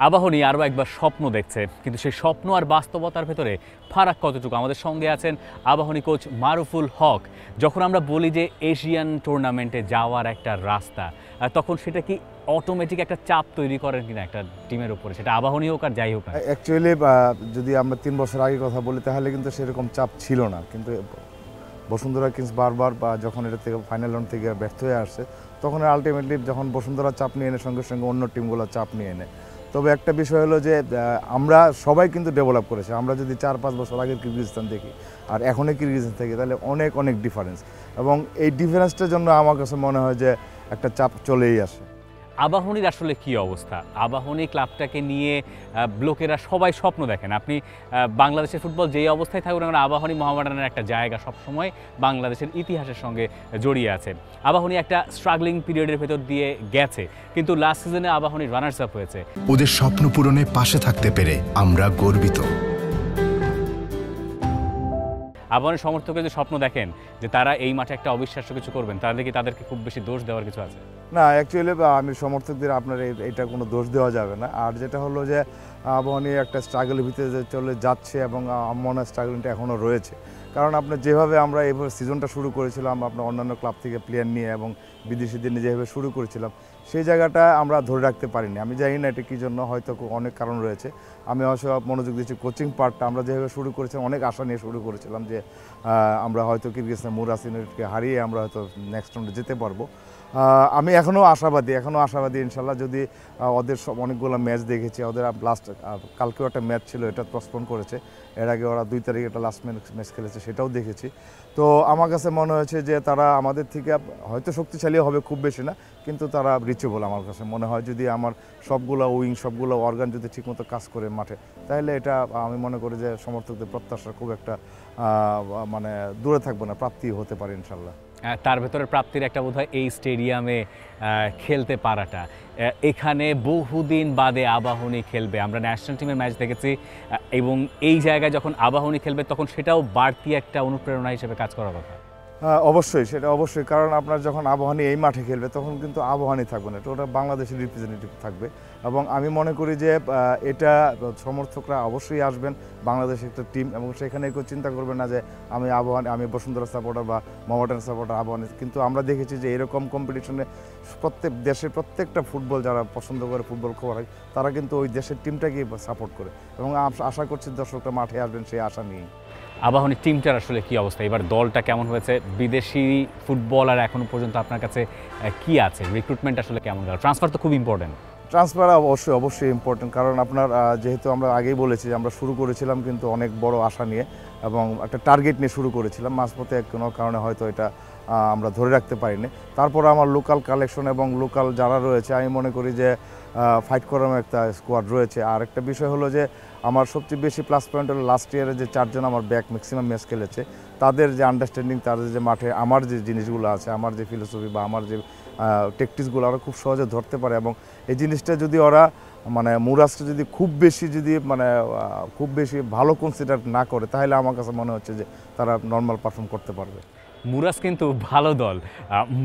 আবাহনী আরও একবার স্বপ্ন দেখছে, কিন্তু সেই স্বপ্ন আর বাস্তবতার ভেতরে ফারাক কতটুকু? আমাদের সঙ্গে আছেন আবাহনী কোচ মারুফুল হক। যখন আমরা বলি যে এশিয়ান টুর্নামেন্টে যাওয়ার একটা রাস্তা, তখন সেটা কি অটোমেটিক একটা চাপ তৈরি করেন কিনা একটা টিমের উপরে, সেটা আবাহনী হোক আর যাই হোক না? অ্যাকচুয়ালি যদি আমরা 3 বছর আগে কথা বলি তাহলে কিন্তু সেরকম চাপ ছিল না, কিন্তু বসুন্ধরা কিংস বারবার যখন এটা থেকে ফাইনাল রাউন্ড থেকে ব্যর্থ হয়ে আসছে, তখন আলটিমেটলি যখন বসুন্ধরা চাপ নিয়ে এনে সঙ্গে সঙ্গে অন্য টিমগুলো চাপ নিয়ে এনে। তবে একটা বিষয় হলো যে আমরা সবাই কিন্তু ডেভেলপ করেছি। আমরা যদি 4-5 বছর আগের কিরগিজস্তান দেখি আর এখনই কিরগিজস্তান থাকি, তাহলে অনেক অনেক ডিফারেন্স, এবং এই ডিফারেন্সটার জন্য আমার কাছে মনে হয় যে একটা চাপ চলেই আসে। আবাহনীর আসলে কি অবস্থা? আবাহনী ক্লাবটাকে নিয়ে লোকেরা সবাই স্বপ্ন দেখেন। আপনি বাংলাদেশের ফুটবল যেই অবস্থায় থাকুন না, আবাহনী মোহামেডানের একটা জায়গা সবসময় বাংলাদেশের ইতিহাসের সঙ্গে জড়িয়ে আছে। আবাহনী একটা স্ট্রাগলিং পিরিয়ডের ভেতর দিয়ে গেছে, কিন্তু লাস্ট সিজনে আবাহনী রানার্স আপ হয়েছে। ওদের স্বপ্ন পূরণে পাশে থাকতে পেরে আমরা গর্বিত। আবাহনীর সমর্থকের যে স্বপ্ন দেখেন যে তারা এই মাঠে একটা অবিশ্বাস্য কিছু করবেন, তাহলে কি তাদেরকে খুব বেশি দোষ দেওয়ার কিছু আছে? না, অ্যাকচুয়ালি আমি সমর্থকদের আপনার এটা কোনো দোষ দেওয়া যাবে না। আর যেটা হলো যে আবাহনী একটা স্ট্রাগলের ভিতরে চলে যাচ্ছে, এবং আমার মনে হয় স্ট্রাগলিংটা এখনও রয়েছে। কারণ আপনার যেভাবে আমরা এইভাবে সিজনটা শুরু করেছিলাম, আপনার অন্যান্য ক্লাব থেকে প্লেয়ার নিয়ে এবং বিদেশিদের নিয়ে যেভাবে শুরু করেছিলাম, সেই জায়গাটা আমরা ধরে রাখতে পারিনি। আমি জানি না এটা কী জন্য, হয়তো অনেক কারণ রয়েছে। আমি অবশ্য মনোযোগ দিচ্ছি কোচিং পার্টটা। আমরা যেভাবে শুরু করেছিলাম, অনেক আশা নিয়ে শুরু করেছিলাম যে আমরা হয়তো কিরগিজস্তান মুরাসিনকে হারিয়ে আমরা হয়তো নেক্সট রাউন্ডে যেতে পারবো। আমি এখনও আশাবাদী ইনশাল্লাহ। যদি ওদের অনেকগুলো ম্যাচ দেখেছি, ওদের লাস্ট কালকেও একটা ম্যাচ ছিল, এটা পোস্টপোন করেছে। এর আগে ওরা 2 তারিখে একটা লাস্ট ম্যাচ খেলেছে, সেটাও দেখেছি। তো আমার কাছে মনে হয়েছে যে তারা আমাদের থেকে হয়তো শক্তিশালী হবে, খুব বেশি না, কিন্তু তারা রিচেবল। আমার কাছে মনে হয় যদি আমার সবগুলো অর্গান যদি ঠিকমতো কাজ করে মাঠে, তাহলে এটা আমি মনে করি যে সমর্থকদের প্রত্যাশা খুব একটা মানে দূরে থাকবে না, প্রাপ্তি হতে পারে ইনশাল্লাহ। তার ভেতরে প্রাপ্তির একটা বোধহয় এই স্টেডিয়ামে খেলতে পারাটা। এখানে বহুদিন বাদে আবাহনী খেলবে, আমরা ন্যাশনাল টিমের ম্যাচ দেখেছি, এবং এই জায়গায় যখন আবাহনী খেলবে তখন সেটাও বাড়তি একটা অনুপ্রেরণা হিসেবে কাজ করার কথা। সেটা অবশ্যই, কারণ আপনার যখন আবাহনী এই মাঠে খেলবে তখন কিন্তু আবাহনী থাকবে না, ওটা বাংলাদেশের রিপ্রেজেন্টেটিভ থাকবে। এবং আমি মনে করি যে এটা সমর্থকরা অবশ্যই আসবেন, বাংলাদেশের একটা টিম, এবং সেখানে কেউ চিন্তা করবে না যে আমি বসুন্ধরা সাপোর্টার বা মোহামেডান সাপোর্টার, আবাহনী। কিন্তু আমরা দেখেছি যে এরকম কম্পিটিশনে প্রত্যেক দেশের প্রত্যেকটা ফুটবল যারা পছন্দ করে, ফুটবল খবর হয়, তারা কিন্তু ওই দেশের টিমটাকেই সাপোর্ট করে, এবং আশা করছি দর্শকরা মাঠে আসবেন সেই আশা নিয়েই। আবাহনী টিমটার আসলে কি অবস্থা, এবার দলটা কেমন হয়েছে? বিদেশি ফুটবলার এখনো পর্যন্ত আপনার কাছে কি আছে? রিক্রুটমেন্ট আসলে কেমন গেল? ট্রান্সফার তো খুব ইম্পর্টেন্ট। ট্রান্সফার অবশ্যই ইম্পর্টেন্ট, কারণ আপনার যেহেতু আমরা আগেই বলেছি যে আমরা শুরু করেছিলাম কিন্তু অনেক বড় আশা নিয়ে এবং একটা টার্গেট নিয়ে শুরু করেছিলাম। মাঝপথে কোনো কারণে হয়তো এটা আমরা ধরে রাখতে পারিনি। তারপর আমার লোকাল কালেকশন এবং লোকাল যারা রয়েছে, আমি মনে করি যে ফাইট করার একটা স্কোয়াড রয়েছে। আর একটা বিষয় হলো যে আমার সবচেয়ে বেশি প্লাস পয়েন্ট হলো লাস্ট ইয়ারে যে 4 জন আমার ব্যাক ম্যাক্সিমাম ম্যাচ খেলেছে, তাদের যে আন্ডারস্ট্যান্ডিং, তাদের যে মাঠে আমার যে জিনিসগুলো আছে, আমার যে ফিলোসফি বা আমার যে টেকটিক্সগুলো ওরা খুব সহজে ধরতে পারে। এবং এই জিনিসটা যদি ওরা মুরাজকে যদি খুব বেশি ভালো কনসিডার না করে, তাহলে আমার কাছে মনে হচ্ছে যে তারা নর্মাল পারফর্ম করতে পারবে। মুরাজ কিন্তু ভালো দল।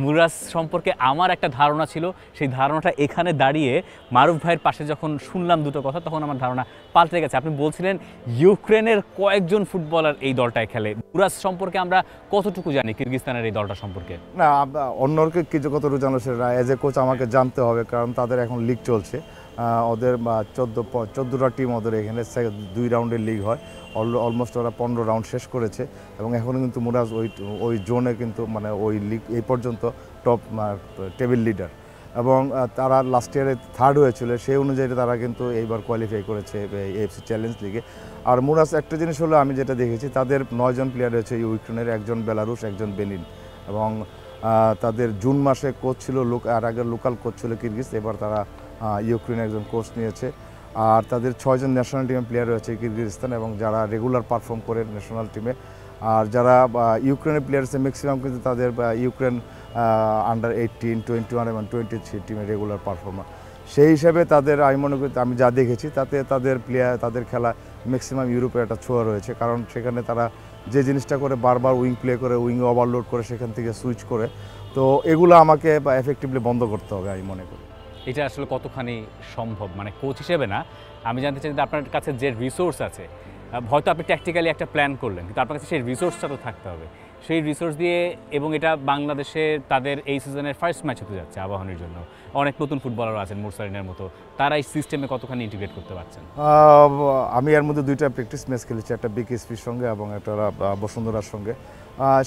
মুরাজ সম্পর্কে আমার একটা ধারণা ছিল, সেই ধারণাটা এখানে দাঁড়িয়ে মারুফ ভাইয়ের পাশে যখন শুনলাম দুটো কথা, তখন আমার ধারণা পাল্টে গেছে। আপনি বলছিলেন ইউক্রেনের কয়েকজন ফুটবলার এই দলটায় খেলে। মুরাজ সম্পর্কে আমরা কতটুকু জানি কিরগিজস্তানের এই দলটা সম্পর্কে? না, অন্যকে কিছু কতটুকু জানো সেটা এজ এ কোচ আমাকে জানতে হবে, কারণ তাদের এখন লিগ চলছে। ওদের 14টা টিম ওদের এখানে 2 রাউন্ডের লিগ হয়। অলমোস্ট ওরা 15 রাউন্ড শেষ করেছে, এবং এখনও কিন্তু মুরাজ ওই জোনে কিন্তু ওই লিগ এই পর্যন্ত টপ টেবিল লিডার, এবং তারা লাস্ট ইয়ারে 3rd হয়েছিল, সেই অনুযায়ী তারা কিন্তু এইবার কোয়ালিফাই করেছে এএফসি চ্যালেঞ্জ লিগে। আর মুরাজ একটা জিনিস হলো, আমি যেটা দেখেছি, তাদের 9 জন প্লেয়ার রয়েছে ইউক্রেনের, 1 জন বেলারুশ, 1 জন বেনিন, এবং তাদের জুন মাসে কোচ ছিল আর আগের লোকাল কোচ ছিল কিরগিজ, এবার তারা ইউক্রেনে একজন কোচ নিয়েছে। আর তাদের 6 জন ন্যাশনাল টিমের প্লেয়ার রয়েছে কিরগিজস্তান, এবং যারা রেগুলার পারফর্ম করে ন্যাশনাল টিমে। আর যারা ইউক্রেনের প্লেয়ার আছে ম্যাক্সিমাম কিন্তু তাদের ইউক্রেন আন্ডার 18, 21 এবং 23 টিমে রেগুলার পারফর্মার। সেই হিসাবে তাদের আমি মনে করি, আমি যা দেখেছি তাতে তাদের খেলা ম্যাক্সিমাম ইউরোপের একটা ছোঁয়া রয়েছে, কারণ সেখানে তারা যে জিনিসটা করে বারবার উইং প্লে করে, উইং ওভারলোড করে, সেখান থেকে সুইচ করে। তো এগুলো আমাকে এফেক্টিভলি বন্ধ করতে হবে আমি মনে করি। এটা আসলে কতখানি সম্ভব, মানে কোচ হিসেবে না, আমি জানতে চাই যে আপনার কাছে যে রিসোর্স আছে, হয়তো আপনি ট্যাকটিক্যালি একটা প্ল্যান করলেন, কিন্তু আপনার কাছে সেই রিসোর্সটা তো থাকতে হবে। সেই রিসোর্স দিয়ে, এবং এটা বাংলাদেশে তাদের এই সিজনের ফার্স্ট ম্যাচ হতে যাচ্ছে আবাহনীর জন্য, অনেক নতুন ফুটবলার আছেন মুরসালিনের মতো, তারা এই সিস্টেমে কতখানি ইন্টিগ্রেট করতে পারছেন? আমি এর মধ্যে 2টা প্র্যাকটিস ম্যাচ খেলেছি, একটা বিকেএসপির সঙ্গে এবং একটা বসুন্ধরার সঙ্গে।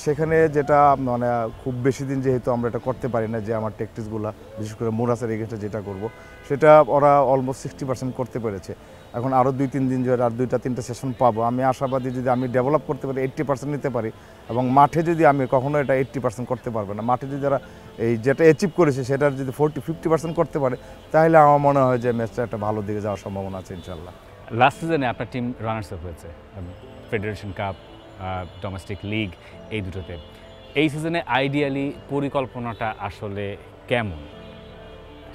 সেখানে যেটা মানে খুব বেশি দিন যেহেতু আমরা এটা করতে পারি না, যে আমার প্র্যাকটিসগুলো বিশেষ করে মুরাসের এগেন্সটে যেটা করব, সেটা ওরা অলমোস্ট 60% করতে পেরেছে। এখন আরও 2-3 দিন যদি আর 2-3টা সেশন পাবো, আমি আশাবাদী যদি আমি ডেভেলপ করতে পারি 80% নিতে পারি, এবং মাঠে যদি আমি কখনো এটা 80% করতে পারবে না, মাঠে যদি যারা এই যেটা অ্যাচিভ করেছে সেটার যদি 40-50% করতে পারে, তাহলে আমার মনে হয় যে ম্যাচটা একটা ভালো দিকে যাওয়ার সম্ভাবনা আছে ইনশাল্লাহ। লাস্ট সিজনে আপনার টিম রানার্স আপ হয়েছে ফেডারেশন কাপ, ডোমেস্টিক লিগ, এই দুটোতে। এই সিজনে আইডিয়ালি পরিকল্পনাটা আসলে কেমন?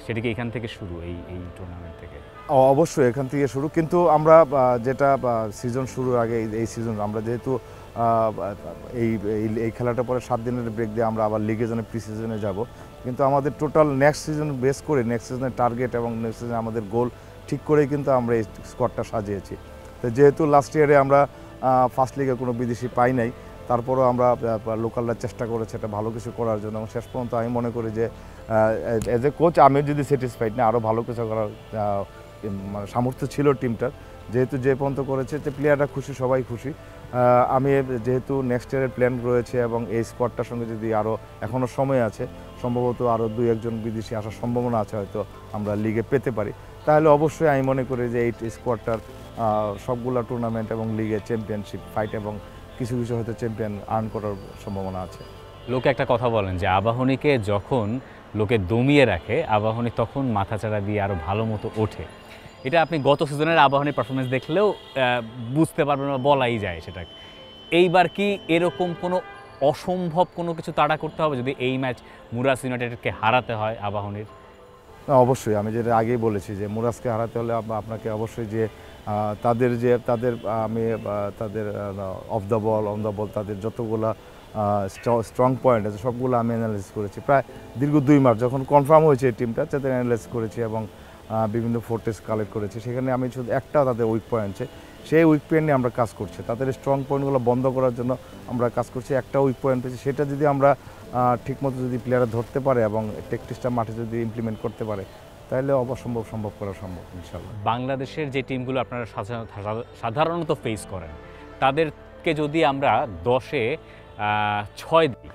সেটা কি এখান থেকে শুরু, এই টুর্নামেন্ট থেকে? অবশ্যই এখান থেকে শুরু, কিন্তু আমরা যেটা সিজন শুরুর আগে এই সিজন আমরা যেহেতু এই খেলাটা পরে 7 দিনের ব্রেক দিয়ে আমরা আবার লিগের জন্য প্রি সিজনে যাব, কিন্তু আমাদের টোটাল নেক্সট সিজন বেস করে নেক্সট সিজনের টার্গেট এবং নেক্সট সিজনে আমাদের গোল ঠিক করেই কিন্তু আমরা এই স্কোয়াডটা সাজিয়েছি। তো যেহেতু লাস্ট ইয়ারে আমরা ফার্স্ট লিগে কোনো বিদেশি পাই নাই, তারপরেও আমরা লোকালরা চেষ্টা করেছে এটা ভালো কিছু করার জন্য, এবং শেষ পর্যন্ত আমি মনে করি যে অ্যাজ এ কোচ আমি যদি স্যাটিসফাইড না, আরও ভালো কিছু করার মানে সামর্থ্য ছিল টিমটার, যেহেতু যে পর্যন্ত করেছে, যে প্লেয়াররা খুশি, সবাই খুশি। আমি যেহেতু নেক্সট ইয়ারের প্ল্যান রয়েছে এবং এই স্কোয়াডটার সঙ্গে যদি আরও এখনও সময় আছে, সম্ভবত আরও 2-1 বিদেশি আসার সম্ভাবনা আছে, হয়তো আমরা লিগে পেতে পারি, তাহলে অবশ্যই আমি মনে করি যে এই স্কোয়াডটার সবগুলো টুর্নামেন্ট এবং লিগে চ্যাম্পিয়নশিপ ফাইট এবং কিছু কিছু হয়তো চ্যাম্পিয়ন আর্ন করার সম্ভাবনা আছে। লোকে একটা কথা বলেন যে আবাহনীকে যখন লোকে দমিয়ে রাখে, আবাহনী তখন মাথাচাড়া দিয়ে আরও ভালো মতো ওঠে। এটা আপনি গত সিজনের আবাহনীর পারফরমেন্স দেখলেও বুঝতে পারবেন, বলাই যায় সেটা। এইবার কি এরকম কোনো অসম্ভব কোনো কিছু তাড়া করতে হবে যদি এই ম্যাচ মুরাস ইউনাইটেডকে হারাতে হয় আবাহনীর? অবশ্যই, আমি যেটা আগেই বলেছি যে মুরাসকে হারাতে হলে আপনাকে অবশ্যই যে তাদের of the ball, on the ball, তাদের যতগুলো স্ট্রং পয়েন্ট আছে সবগুলো আমি অ্যানালাইসিস করেছি। প্রায় দীর্ঘ 2 মাস যখন কনফার্ম হয়েছে এই টিমটা, তাদের অ্যানালাইসিস করেছি এবং বিভিন্ন ফোটেজ কালেক্ট করেছি। সেখানে আমি শুধু একটা তাদের উইক পয়েন্ট আছে, সেই উইক পয়েন্ট নিয়ে আমরা কাজ করছি। তাদের স্ট্রং পয়েন্টগুলো বন্ধ করার জন্য আমরা কাজ করছি। একটা উইক পয়েন্ট পেয়েছি, সেটা যদি আমরা ঠিকমতো যদি প্লেয়াররা ধরতে পারে এবং ট্যাকটিক্সটা মাঠে যদি ইমপ্লিমেন্ট করতে পারে, তাহলে সম্ভব করা সম্ভব ইনশাআল্লাহ। বাংলাদেশের যে টিমগুলো আপনারা সাধারণত ফেস করেন, তাদেরকে যদি আমরা 10-এ 6 দিই,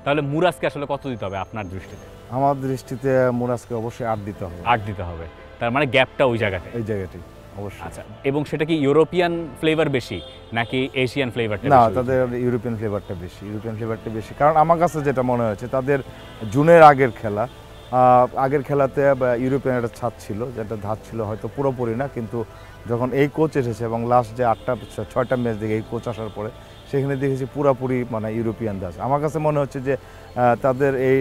তাহলে মুরাসকে আসলে কত দিতে হবে আপনার দৃষ্টিতে? আমার দৃষ্টিতে মুরাসকে অবশ্যই 8 দিতে হবে। 8 দিতে হবে, তার মানে গ্যাপটা ওই জায়গাতে, এই জায়গাটি অবশ্যই। আচ্ছা, এবং সেটা কি ইউরোপিয়ান ফ্লেভার বেশি নাকি এশিয়ান ফ্লেভারটা? না, তাদের ইউরোপিয়ান ফ্লেভারটা বেশি, কারণ আমার কাছে যেটা মনে হয়েছে তাদের জুনের আগের খেলাতে ইউরোপিয়ান একটা ছাদ ছিল, যেটা ধাত ছিল, হয়তো পুরোপুরি না, কিন্তু যখন এই কোচ এসেছে এবং লাস্ট যে 6টা ম্যাচ দেখে এই কোচ আসার পরে, সেখানে দেখেছি পুরোপুরি মানে ইউরোপিয়ান ধাঁচ। আমার কাছে মনে হচ্ছে যে তাদের এই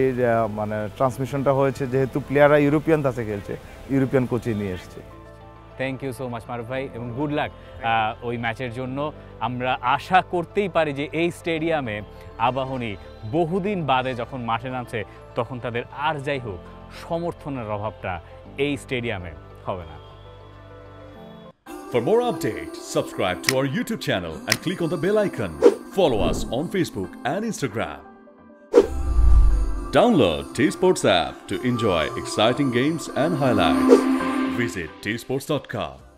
মানে ট্রান্সমিশনটা হয়েছে যেহেতু প্লেয়াররা ইউরোপিয়ান ধাঁচে খেলছে, ইউরোপিয়ান কোচই নিয়ে এসছে। থ্যাংক ইউ সো মাচ মারুফ ভাই, এবং গুড লাক ওই ম্যাচের জন্য। আমরা আশা করতেই পারি যে এই স্টেডিয়ামে আবাহনী বহুদিন বাদে যখন মাঠে নামছে, তখন তাদের আর যাই হোক সমর্থনের অভাবটা এই স্টেডিয়ামে হবে না। For more updates, subscribe to our YouTube channel and click on the bell icon. Follow us on Facebook and Instagram. Download T-Sports app to enjoy exciting games and highlights. Visit tsports.com.